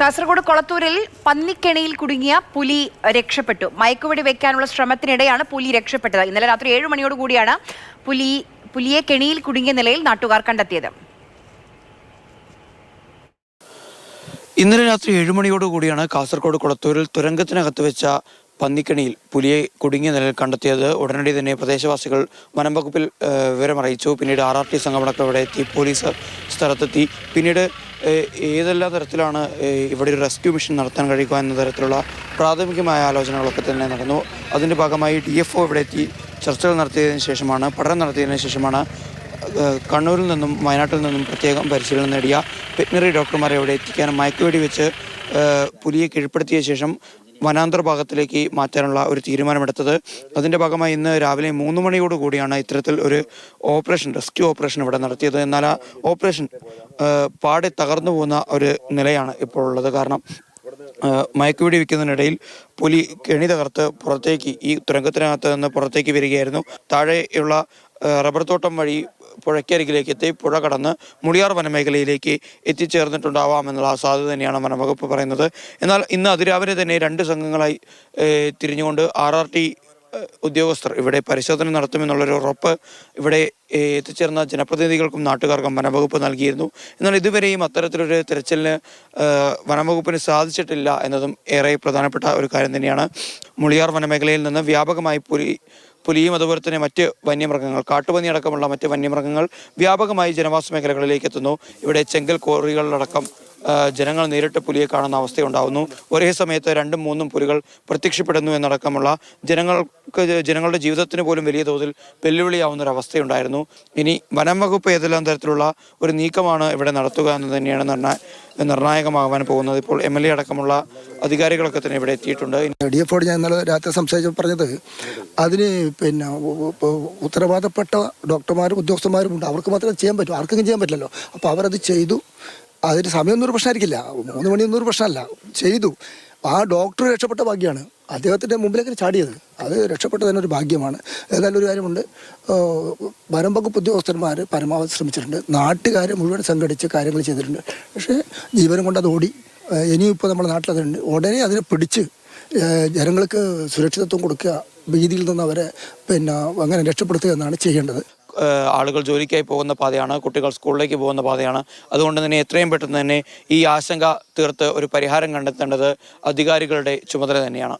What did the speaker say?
കാസർഗോഡ് കൊളത്തൂരിൽ പന്നിക്കെണിയിൽ കുടുങ്ങിയ പുലി രക്ഷപ്പെട്ടു. മയക്കുവെടി വെക്കാനുള്ള ശ്രമത്തിനിടെയാണ് പുലി രക്ഷപ്പെട്ടത്. ഇന്നലെ രാത്രി 7 മണിയോടുകൂടിയാണ് പുലിയെ കെണിയിൽ കുടുങ്ങിയ നിലയിൽ നാട്ടുകാർ കണ്ടെത്തിയത്. ഇന്നലെ രാത്രി 7 മണിയോടുകൂടിയാണ് കാസർഗോഡ് കൊളത്തൂരിൽ തുരങ്കത്തിനകത്ത് വെച്ച പന്നിക്കെണിയിൽ പുലിയെ കുടുങ്ങിയ നിലയിൽ കണ്ടെത്തിയത്. ഉടനടി തന്നെ പ്രദേശവാസികൾ വനം വകുപ്പിൽ വിവരമറിയിച്ചു. പിന്നീട് RRT സംഘമടക്കം ഇവിടെ എത്തി, പോലീസ് സ്ഥലത്തെത്തി. പിന്നീട് ഏതെല്ലാം തരത്തിലാണ് ഇവിടെ ഒരു റെസ്ക്യൂ മിഷൻ നടത്താൻ കഴിയുക എന്ന തരത്തിലുള്ള പ്രാഥമികമായ ആലോചനകളൊക്കെ തന്നെ നടന്നു. അതിൻ്റെ ഭാഗമായി DFO ഇവിടെ എത്തി ചർച്ചകൾ നടത്തിയതിനു ശേഷമാണ്, പഠനം നടത്തിയതിനു ശേഷമാണ് കണ്ണൂരിൽ നിന്നും വയനാട്ടിൽ നിന്നും പ്രത്യേകം പരിശീലനം നേടിയ വെറ്റിനറി ഡോക്ടർമാരെ ഇവിടെ എത്തിക്കാനും മയക്കുവെടി വെച്ച് പുലിയെ കീഴ്പ്പെടുത്തിയ ശേഷം വനാന്തർ ഭാഗത്തിലേക്ക് മാറ്റാനുള്ള ഒരു തീരുമാനമെടുത്തത്. അതിൻ്റെ ഭാഗമായി ഇന്ന് രാവിലെ 3 മണിയോടുകൂടിയാണ് ഇത്തരത്തിൽ ഒരു റെസ്ക്യൂ ഓപ്പറേഷൻ ഇവിടെ നടത്തിയത്. എന്നാൽ ആ ഓപ്പറേഷൻ പാടെ തകർന്നു പോകുന്ന ഒരു നിലയാണ് ഇപ്പോൾ ഉള്ളത്. കാരണം മയക്കുവെടി വയ്ക്കുന്നതിനിടയിൽ പുലി കെണി തകർത്ത് പുറത്തേക്ക്, ഈ തുരങ്കത്തിനകത്ത് നിന്ന് പുറത്തേക്ക് വരികയായിരുന്നു. താഴെയുള്ള റബ്ബർ തോട്ടം വഴി പുഴയ്ക്കരികിലേക്ക് എത്തി പുഴ കടന്ന് മുളിയാർ വനമേഖലയിലേക്ക് എത്തിച്ചേർന്നിട്ടുണ്ടാവാമെന്നുള്ള സാധ്യത തന്നെയാണ് വനംവകുപ്പ് പറയുന്നത്. എന്നാൽ ഇന്ന് അതിരാവിലെ തന്നെ 2 സംഘങ്ങളായി തിരിഞ്ഞുകൊണ്ട് RRT ഉദ്യോഗസ്ഥർ ഇവിടെ പരിശോധന നടത്തുമെന്നുള്ളൊരു ഉറപ്പ് ഇവിടെ എത്തിച്ചേർന്ന ജനപ്രതിനിധികൾക്കും നാട്ടുകാർക്കും വനംവകുപ്പ് നൽകിയിരുന്നു. എന്നാൽ ഇതുവരെയും അത്തരത്തിലൊരു തിരച്ചിലിന് വനംവകുപ്പിന് സാധിച്ചിട്ടില്ല എന്നതും ഏറെ പ്രധാനപ്പെട്ട ഒരു കാര്യം തന്നെയാണ്. മുളിയാർ വനമേഖലയിൽ നിന്ന് വ്യാപകമായി പുലിയും അതുപോലെ തന്നെ മറ്റ് വന്യമൃഗങ്ങൾ, കാട്ടുപന്നി അടക്കമുള്ള മറ്റ് വന്യമൃഗങ്ങൾ വ്യാപകമായി ജനവാസ മേഖലകളിലേക്ക് എത്തുന്നു. ഇവിടെ ചെങ്കൽ കോറികളിലടക്കം ജനങ്ങൾ നേരിട്ട് പുലിയെ കാണുന്ന അവസ്ഥയുണ്ടാകുന്നു. ഒരേ സമയത്ത് 2ഉം 3ഉം പുലികൾ പ്രത്യക്ഷപ്പെടുന്നു എന്നടക്കമുള്ള ജനങ്ങളുടെ ജീവിതത്തിന് പോലും വലിയ തോതിൽ വെല്ലുവിളിയാവുന്ന ഒരു അവസ്ഥയുണ്ടായിരുന്നു. ഇനി വനം വകുപ്പ് ഏതെല്ലാം തരത്തിലുള്ള ഒരു നീക്കമാണ് ഇവിടെ നടത്തുക എന്ന് തന്നെയാണ് നിർണായകമാകാൻ പോകുന്നത്. ഇപ്പോൾ MLA അടക്കമുള്ള അധികാരികളൊക്കെ തന്നെ ഇവിടെ എത്തിയിട്ടുണ്ട്. DFO ഞാൻ ഇന്നലെ രാത്രി സംസാരിച്ച് പറഞ്ഞത്, അതിന് ഉത്തരവാദപ്പെട്ട ഡോക്ടർമാരും ഉദ്യോഗസ്ഥന്മാരും ഉണ്ട്. അവർക്ക് മാത്രമേ ചെയ്യാൻ പറ്റൂ, ആർക്കെങ്കിലും ചെയ്യാൻ പറ്റില്ലല്ലോ. അപ്പോൾ അവരത് ചെയ്തു. അതിന് സമയമൊന്നും ഒരു പ്രശ്നമായിരിക്കില്ല, 3 മണിയൊന്നും ഒരു പ്രശ്നമല്ല, ചെയ്തു. ആ ഡോക്ടർ രക്ഷപ്പെട്ട ഭാഗ്യമാണ്, അദ്ദേഹത്തിൻ്റെ മുമ്പിലേക്ക് ചാടിയത്. അത് രക്ഷപ്പെട്ടതിന് ഒരു ഭാഗ്യമാണ്. ഏതായാലും ഒരു കാര്യമുണ്ട്, വനം വകുപ്പ് ഉദ്യോഗസ്ഥന്മാർ പരമാവധി ശ്രമിച്ചിട്ടുണ്ട്, നാട്ടുകാരെ മുഴുവൻ സംഘടിച്ച് കാര്യങ്ങൾ ചെയ്തിട്ടുണ്ട്. പക്ഷേ ജീവനം കൊണ്ട് അത് ഓടി. ഇനിയും ഇപ്പോൾ നമ്മുടെ നാട്ടിലതുണ്ട്. ഉടനെ അതിനെ പിടിച്ച് ജനങ്ങൾക്ക് സുരക്ഷിതത്വം കൊടുക്കുക, ഭീതിയിൽ നിന്ന് അവരെ അങ്ങനെ രക്ഷപ്പെടുത്തുക എന്നാണ് ചെയ്യേണ്ടത്. ആളുകൾ ജോലിക്കായി പോകുന്ന പാതയാണ്, കുട്ടികൾ സ്കൂളിലേക്ക് പോകുന്ന പാതയാണ്. അതുകൊണ്ട് തന്നെ എത്രയും പെട്ടെന്ന് തന്നെ ഈ ആശങ്ക തീർത്ത് ഒരു പരിഹാരം കണ്ടെത്തേണ്ടത് അധികാരികളുടെ ചുമതല തന്നെയാണ്.